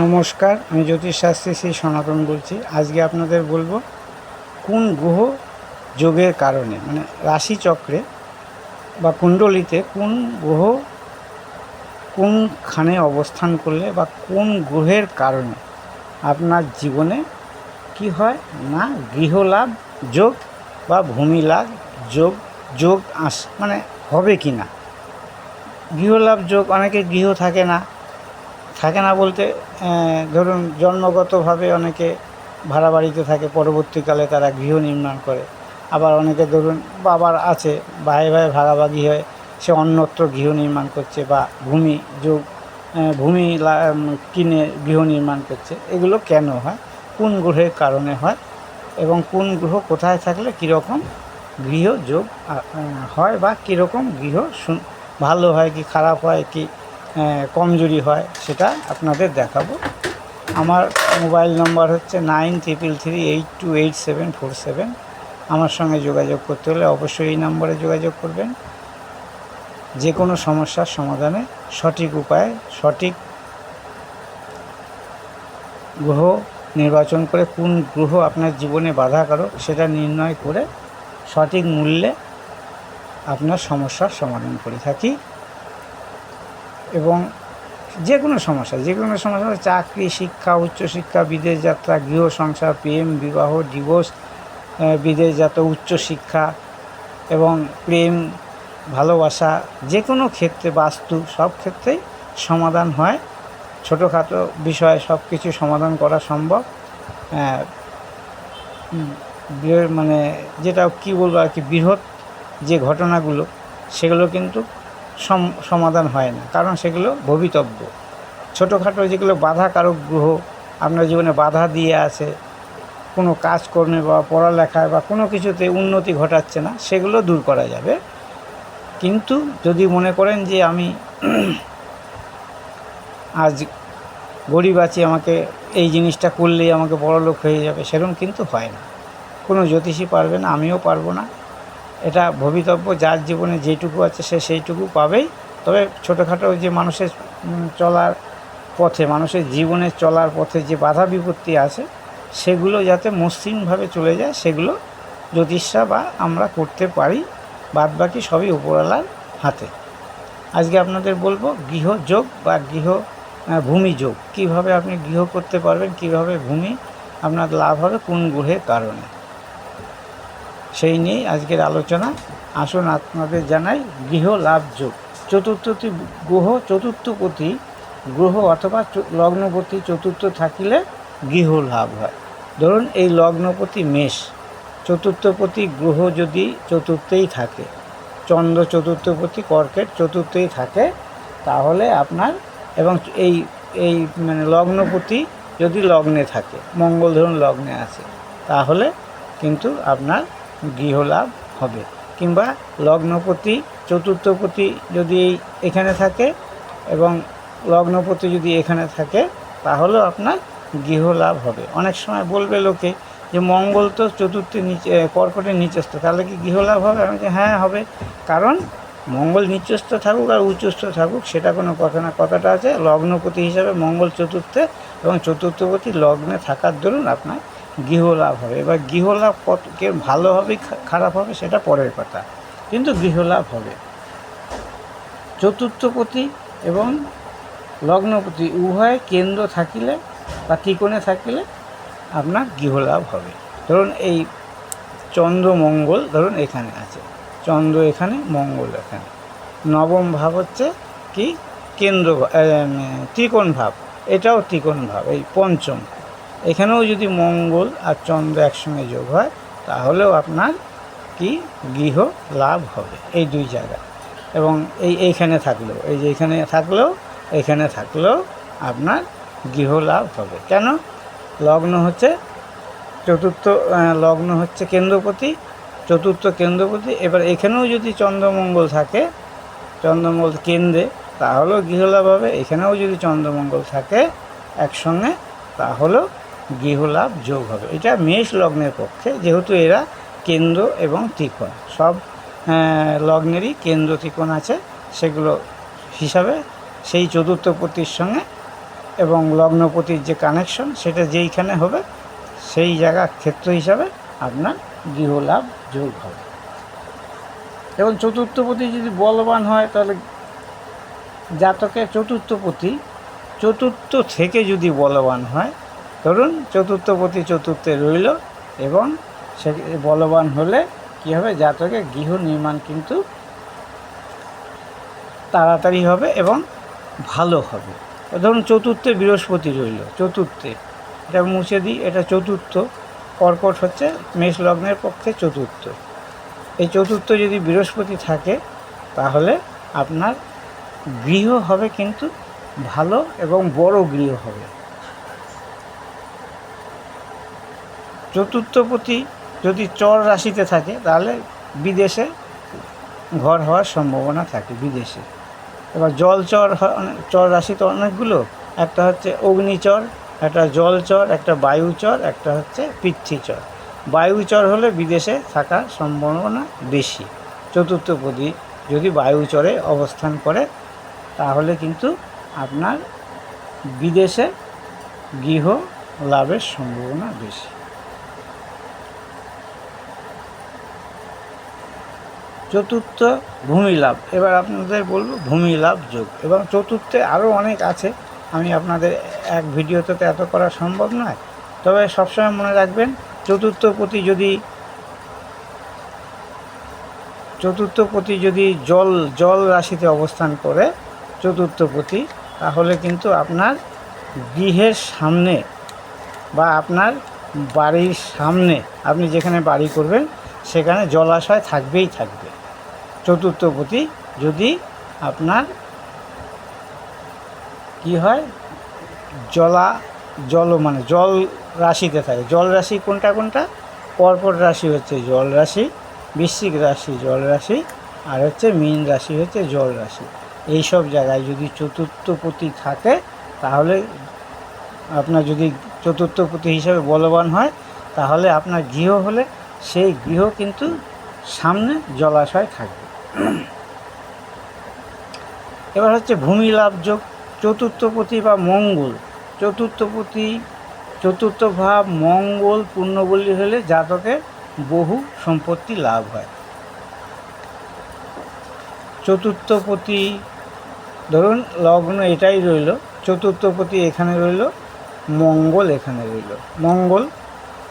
নমস্কার, আমি জ্যোতিষশাস্ত্রী শ্রী সনাতন বলছি। আজকে আপনাদের বলবো কোন গ্রহ যোগের কারণে, মানে রাশিচক্রে বা কুণ্ডলিতে কোন গ্রহ কোনখানে অবস্থান করলে বা কোন গ্রহের কারণে আপনার জীবনে কি হয় না গৃহলাভ যোগ বা ভূমি লাভ যোগ মানে হবে কি না। গৃহলাভ যোগ, অনেকে গৃহ থাকে না বলতে ধরুন জন্মগতভাবে অনেকে ভাড়া বাড়িতে থাকে, পরবর্তীকালে তারা গৃহ নির্মাণ করে। আবার অনেকে ধরুন বাবার আছে, ভাই ভাগাভাগি হয়ে সে অন্যত্র গৃহ নির্মাণ করছে বা ভূমি কিনে গৃহ নির্মাণ করছে। এগুলো কেন হয়, কোন গ্রহের কারণে হয় এবং কোন গ্রহ কোথায় থাকলে কীরকম গৃহযোগ হয় বা কীরকম গৃহ ভালো হয় কি খারাপ হয় কি কমজোরি হয়, সেটা আপনাদের দেখাবো। আমার মোবাইল নম্বর হচ্ছে 9333828747। আমার সঙ্গে যোগাযোগ করতে হলে অবশ্যই এই নম্বরে যোগাযোগ করবেন। যে কোনো সমস্যার সমাধানে সঠিক উপায়ে সঠিক গ্রহ নির্বাচন করে কোন গ্রহ আপনার জীবনে বাধাকারক সেটা নির্ণয় করে সঠিক মূল্যে আপনার সমস্যার সমাধান করে থাকি। এবং যে কোনো সমস্যা চাকরি, শিক্ষা, উচ্চশিক্ষা, বিদেশ যাত্রা, গৃহ সংসার, প্রেম, বিবাহ, ডিভোর্স, বিদেশ যাত্রা, উচ্চশিক্ষা এবং প্রেম, ভালোবাসা, যে কোনো ক্ষেত্রে, বাস্তু, সব ক্ষেত্রেই সমাধান হয়। ছোটোখাটো বিষয়ে সব কিছু সমাধান করা সম্ভব। মানে যেটা কী বলবো আর কি, বৃহৎ যে ঘটনাগুলো সেগুলো কিন্তু সমাধান হয় না, কারণ সেগুলো ভবিতব্য। ছোটোখাটো যেগুলো বাধাকারক গ্রহ আপনার জীবনে বাধা দিয়ে আছে, কোনো কাজকর্মে বা পড়ালেখায় বা কোনো কিছুতে উন্নতি ঘটাচ্ছে না, সেগুলো দূর করা যাবে। কিন্তু যদি মনে করেন যে আমি আজ গরিব আছি, আমাকে এই জিনিসটা করলেই আমাকে বড়লোক হয়ে যাবে, সেরকম কিন্তু হয় না। কোনো জ্যোতিষী পারবে না, আমিও পারবো না। এটা ভবিতব্য, যার জীবনে যেটুকু আছে সে সেইটুকু পাবেই। তবে ছোটোখাটো যে মানুষের জীবনে চলার পথে যে বাধা বিপত্তি আছে সেগুলো যাতে মসৃণভাবে চলে যায়, সেগুলো জ্যোতিষরা বা আমরা করতে পারি। বাদবাকি সবই উপরওয়ালার হাতে। আজকে আপনাদের বলবো গৃহযোগ বা ভূমি যোগ, কীভাবে আপনি গৃহ করতে পারবেন, কীভাবে ভূমি আপনার লাভ হবে কোন গ্রহের কারণে, সেই নিয়েই আজকের আলোচনা। আসুন আপনাদের জানাই গৃহ লাভ যোগ। চতুর্থপতি গ্রহ অথবা লগ্নপতি চতুর্থ থাকিলে গৃহ লাভ হয়। ধরুন এই লগ্নপতি মেষ, চতুর্থপতি গ্রহ যদি চতুর্থেই থাকে, চন্দ্র চতুর্থপতি কর্কেট চতুর্থেই থাকে, তাহলে আপনার এবং এই মানে লগ্নপতি যদি লগ্নে থাকে, মঙ্গল ধরুন লগ্নে আছে, তাহলে কিন্তু আপনার গৃহলাভ হবে। কিংবা লগ্নপতি চতুর্থপতি যদি এখানে থাকে এবং লগ্নপতি যদি এখানে থাকে, তাহলেও আপনার গৃহলাভ হবে। অনেক সময় বলবে লোকে যে মঙ্গল তো চতুর্থের নিচে, কর্কটের নিচস্থ, তাহলে কি গৃহলাভ হবে? আমি যে হ্যাঁ হবে, কারণ মঙ্গল নিচস্থ থাকুক আর উচ্চস্থ থাকুক সেটা কোনো কথা না। কথাটা আছে লগ্নপতি হিসাবে মঙ্গল চতুর্থে এবং চতুর্থপতি লগ্নে থাকার দরুন আপনার গৃহলাভ হবে। এবার গৃহলাভ কে ভালো হবে খারাপ হবে সেটা পরের কথা, কিন্তু গৃহলাভ হবে। চতুর্থপতি এবং লগ্নপতি উভয় কেন্দ্র থাকিলে বা ত্রিকোণে থাকিলে আপনার গৃহলাভ হবে। ধরুন এই চন্দ্র মঙ্গল ধরুন এখানে আছে, চন্দ্র এখানে, মঙ্গল এখানে, নবম ভাব হচ্ছে কি কেন্দ্র, ত্রিকোণ ভাব, এটাও ত্রিকোণ ভাব। এই পঞ্চম, এখানেও যদি মঙ্গল আর চন্দ্র একসঙ্গে যোগ হয়, তাহলেও আপনার কি গৃহ লাভ হবে এই দুই জায়গায়। এবং এইখানে থাকলেও, এই যে এখানে থাকলেও আপনার গৃহ লাভ হবে। কেন? লগ্ন হচ্ছে কেন্দ্রপতি, চতুর্থ কেন্দ্রপতি। এবার এখানেও যদি চন্দ্রমঙ্গল থাকে, চন্দ্রমঙ্গল কেন্দ্রে, তাহলেও গৃহলাভ হবে। এখানেও যদি চন্দ্রমঙ্গল থাকে একসঙ্গে, তাহলেও গৃহলাভ যোগ হবে। এটা মেষ লগ্নের পক্ষে, যেহেতু এরা কেন্দ্র এবং ত্রিকোণ, সব লগ্নেরই কেন্দ্র ত্রিকোণ আছে, সেগুলো হিসাবে সেই চতুর্থপতির সঙ্গে এবং লগ্নপতির যে কানেকশন সেটা যেইখানে হবে সেই জায়গা ক্ষেত্র হিসাবে আপনার গৃহলাভ যোগ হবে। এবং চতুর্থপতি যদি বলবান হয় তাহলে জাতকের চতুর্থপতি চতুর্থ থেকে যদি বলবান হয়, ধরুন চতুর্থপতি চতুর্থে রইল এবং সে বলবান হলে কী হবে, জাতকের গৃহ নির্মাণ কিন্তু তাড়াতাড়ি হবে এবং ভালো হবে। ধরুন চতুর্থে বৃহস্পতি রইল, চতুর্থে, এটা মুছে দিই, এটা চতুর্থ, কর্কট হচ্ছে মেষ লগ্নের পক্ষে চতুর্থ। এই চতুর্থ যদি বৃহস্পতি থাকে তাহলে আপনার গৃহ হবে কিন্তু ভালো এবং বড় গৃহ হবে। চতুর্থপতি যদি চর রাশিতে থাকে তাহলে বিদেশে ঘর হওয়ার সম্ভাবনা থাকে, বিদেশে। এবার জলচর, চর রাশি তো অনেকগুলো, একটা হচ্ছে অগ্নিচর, একটা জলচর, একটা বায়ুচর, একটা হচ্ছে পৃথ্বীচর। বায়ুচর হলে বিদেশে থাকার সম্ভাবনা বেশি। চতুর্থপতি যদি বায়ুচরে অবস্থান করে তাহলে কিন্তু আপনার বিদেশে গৃহ লাভের সম্ভাবনা বেশি। চতুর্থ ভূমি লাভ, এবার আপনাদের বলবো ভূমি লাভ যোগ। এবং চতুর্থে আরও অনেক আছে, আমি আপনাদের এক ভিডিওতে তো এত করা সম্ভব নয়, তবে সবসময় মনে রাখবেন চতুর্থপতি যদি জল রাশিতে অবস্থান করে চতুর্থপতি, তাহলে কিন্তু আপনার গৃহের সামনে বা আপনার বাড়ির সামনে, আপনি যেখানে বাড়ি করবেন সেখানে জলাশয় থাকবেই থাকবে। চতুর্থপতি যদি আপনার কি হয়, জল রাশিতে থাকে। জল রাশি কোনটা কোনটা? কর্কট রাশি হচ্ছে জল রাশি, বৃশ্চিক রাশি জল রাশি, আর হচ্ছে মীন রাশি হচ্ছে জল রাশি। এইসব জায়গায় যদি চতুর্থপতি থাকে তাহলে আপনার যদি চতুর্থপতি হিসাবে বলবান হয় তাহলে আপনার গৃহ হলে সেই গৃহ কিন্তু সামনে জলাশয় থাকবে। এবার হচ্ছে ভূমি লাভ যোগ। চতুর্থপতি বা মঙ্গল, চতুর্থ ভাব মঙ্গল পূর্ণবলী হলে জাতকে বহু সম্পত্তি লাভ হয়। চতুর্থপতি ধরুন লগ্ন এটাই রইল, চতুর্থপতি এখানে রইল, মঙ্গল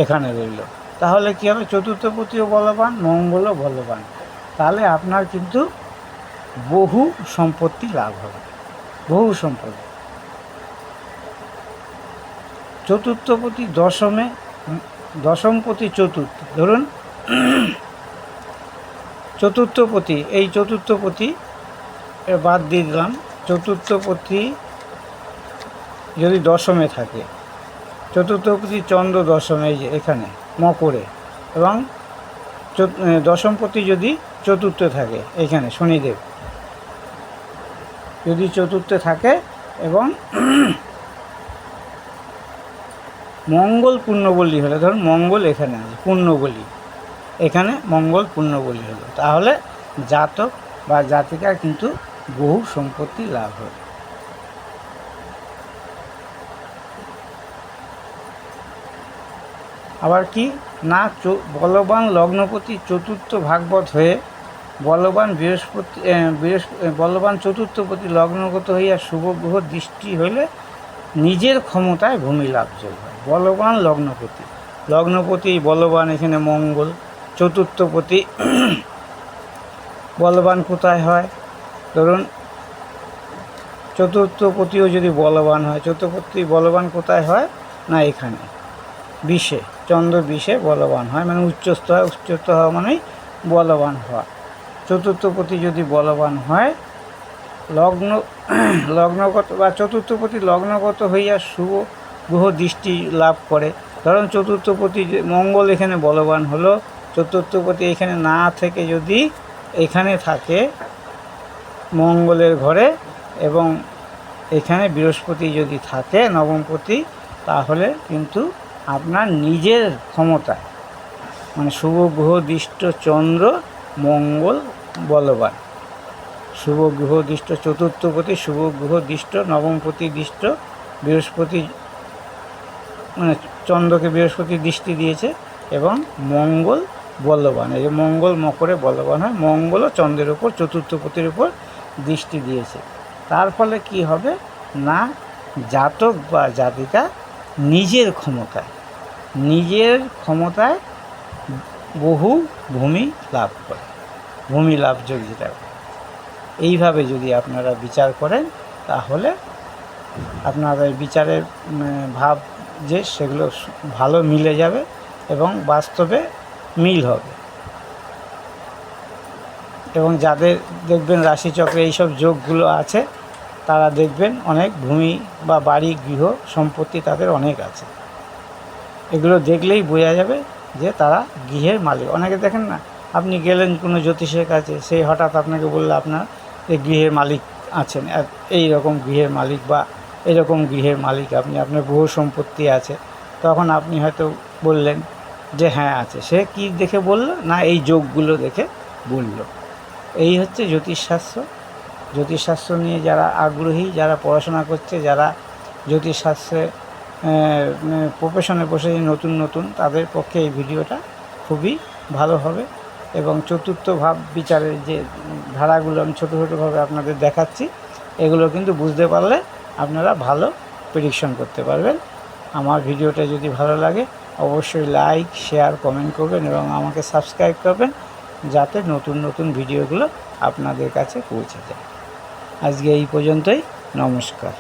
এখানে রইল, তাহলে কী হবে, চতুর্থপতিও বলবান, মঙ্গলও বলবান, তাহলে আপনার কিন্তু বহু সম্পত্তি লাভ হবে, বহু সম্পত্তি। চতুর্থপতি দশমপতি চতুর্থ, ধরুন চতুর্থপতি, এই চতুর্থপতি বাদ দিয়ে দিলাম, চতুর্থপতি যদি দশমে থাকে, চতুর্থপতি চন্দ্র দশমে, এই যে এখানে মকরে, এবং দশমপতি যদি চতুর্থে থাকে, এইখানে শনিদেব যদি চতুর্থে থাকে এবং মঙ্গল পূর্ণবলী হলে, ধরুন মঙ্গল এখানে আছে পূর্ণবলী, এখানে মঙ্গল পূর্ণবলী হলো, তাহলে জাতক বা জাতিকার কিন্তু বহু সম্পত্তি লাভ হবে। আবার কি না, বলবান লগ্নপতি চতুর্থ ভাগবত হয়ে বলবান চতুর্থপতি লগ্নগত হইয়া শুভ গ্রহ দৃষ্টি হইলে নিজের ক্ষমতায় ভূমি লাভ যোগ হয়। বলবান লগ্নপতি বলবান, এখানে মঙ্গল। চতুর্থপতি বলবান কোথায় হয়, ধরুন চতুর্থপতিও যদি বলবান হয়, চতুর্থপতি বলবান কোথায় হয় না, এখানে বিষে, চন্দ্র বিষে বলবান হয়, মানে উচ্চস্থ হয়, উচ্চস্থ হওয়া মানেই বলবান হওয়া। চতুর্থপতি যদি বলবান হয় লগ্নগত বা চতুর্থপতি লগ্নগত হইয়া শুভ গ্রহ দৃষ্টি লাভ করে, ধরুন চতুর্থপতি মঙ্গল এখানে বলবান হলো, চতুর্থপতি এখানে না থেকে যদি এখানে থাকে মঙ্গলের ঘরে, এবং এখানে বৃহস্পতি যদি থাকে নবমপতি, তাহলে কিন্তু আপনার নিজের ক্ষমতা, মানে শুভ গ্রহ দৃষ্ট চন্দ্র মঙ্গল বলবান, শুভ গ্রহ দৃষ্ট চতুর্থপতি, শুভ গ্রহ দৃষ্ট নবমপতি দৃষ্ট বৃহস্পতি মানে চন্দ্রকে বৃহস্পতি দৃষ্টি দিয়েছে এবং মঙ্গল বলবান, এই যে মঙ্গল মকরে বলবান হয়, মঙ্গলও চন্দ্রের উপর চতুর্থপতির উপর দৃষ্টি দিয়েছে। তার ফলে কি হবে না, জাতক বা জাতিকা নিজের ক্ষমতায় বহু ভূমি লাভ করে, ভূমি লাভ যোগ যেটা। এইভাবে যদি আপনারা বিচার করেন তাহলে আপনাদের বিচারের ভাব যে সেগুলো ভালো মিলে যাবে এবং বাস্তবে মিল হবে। এবং যাদের দেখবেন রাশিচক্রে এইসব যোগগুলো আছে তারা দেখবেন অনেক ভূমি বা বাড়ি গৃহ সম্পত্তি তাদের অনেক আছে। এগুলো দেখলেই বোঝা যাবে যে তারা গৃহের মালিক। অনেকে দেখেন না, আপনি গেলেন কোনো জ্যোতিষের কাছে, সেই হঠাৎ আপনাকে বললো আপনার এই গৃহের মালিক আছেন, এই রকম গৃহের মালিক বা এরকম গৃহের মালিক আপনি, আপনার বহু সম্পত্তি আছে। তখন আপনি হয়তো বললেন যে হ্যাঁ আছে। সে কি দেখে বলল না, এই যোগগুলো দেখে বলল। এই হচ্ছে জ্যোতিষশাস্ত্র। জ্যোতিষশাস্ত্র নিয়ে যারা আগ্রহী, যারা পড়াশোনা করছে, যারা জ্যোতিষশাস্ত্রে প্রফেশনে বসে নতুন তাদের পক্ষে এই ভিডিওটা খুবই ভালো হবে। এবং চতুর্থ ভাব বিচারের যে ধারাগুলো আমি ছোটোভাবে আপনাদের দেখাচ্ছি, এগুলো কিন্তু বুঝতে পারলে আপনারা ভালো প্রেডিকশন করতে পারবেন। আমার ভিডিওটা যদি ভালো লাগে অবশ্যই লাইক, শেয়ার, কমেন্ট করবেন এবং আমাকে সাবস্ক্রাইব করবেন, যাতে নতুন ভিডিওগুলো আপনাদের কাছে পৌঁছে যায়। আজকে এই পর্যন্তই, নমস্কার।